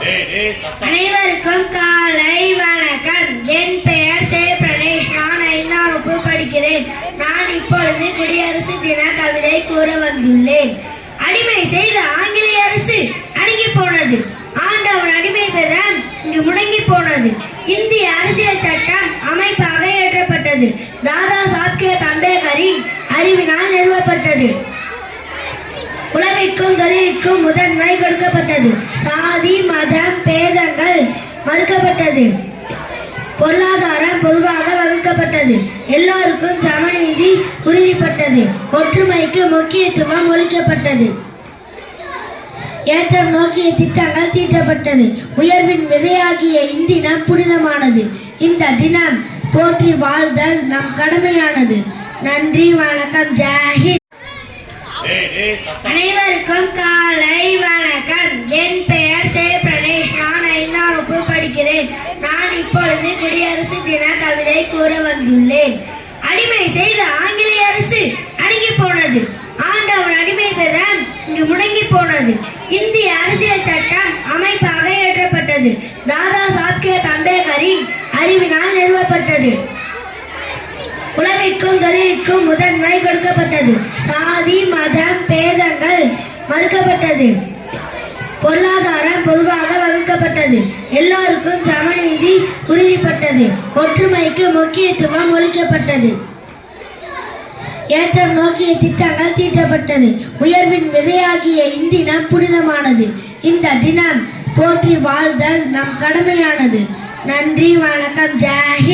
அனைவருக்கும் காலை வணக்கம். என் பெயர் சே பிரணேஷ். நான் 5ஆம் வகுப்பு படிக்கிறேன். நான் இப்பொழுது குடியரசு தின கவிதை கூற வந்துள்ளேன். அடிமை செய்த ஆங்கிலேய அரசு அடங்கி போனது. ஆண்டவன் அடிமை பெற இங்கு முடங்கி போனது. இந்திய அரசியல் சட்டம் அமைப்பாக ஏற்றப்பட்டது. தாதா சாஹேப் அம்பேத்கரின் அறிவினால் நிறுவப்பட்டது. உலகிற்கும் தொழிலுக்கும் முதன்மை கொடுக்கப்பட்டது. சாதி மதம் பேதங்கள் மறுக்கப்பட்டது. பொருளாதாரம் பொதுவாக வகுக்கப்பட்டது. எல்லோருக்கும் சமநீதி உறுதிப்பட்டது. ஒற்றுமைக்கு முக்கியத்துவம் அளிக்கப்பட்டது. ஏற்றம் நோக்கிய திட்டங்கள் தீட்டப்பட்டது. உயர்வின் விதையாகிய இந்தினம் புனிதமானது. இந்த தினம் போற்றி வாழ்தல் நம் கடமையானது. நன்றி, வணக்கம். ஜெய். அனைவருக்கும் காலை வணக்கம். என் பெயர் சே பிரணேஷ். நான் 5ஆம் வகுப்பு படிக்கிறேன். நான் இப்பொழுது குடியரசு தின கவிதை கூற வந்துள்ளேன். அடிமை செய்த ஆங்கிலேய அரசு அடங்கி போனது. ஆண்டவன் அடிமை பெற இங்கு முடங்கி போனது. இந்திய அரசியல் சட்டம் அமைப்பாக ஏற்றப்பட்டது. தாதா சாஹேப் அம்பேத்கரின் அறிவினால் நிறுவப்பட்டது. உலகிற்கும் தொழிலுக்கும் முதன்மை கொடுக்கப்பட்டது. சாதி மதம் பேதங்கள் மறுக்கப்பட்டது. பொருளாதாரம் பொதுவாக வகுக்கப்பட்டது. எல்லோருக்கும் சமநீதி உறுதிப்பட்டது. ஒற்றுமைக்கு முக்கியத்துவம் அளிக்கப்பட்டது. ஏற்றம் நோக்கிய திட்டங்கள் தீட்டப்பட்டது. உயர்வின் விதையாகிய இந்தினம் புனிதமானது. இந்த தினம் போற்றி வாழ்தல் நம் கடமையானது. நன்றி, வணக்கம். ஜெய்.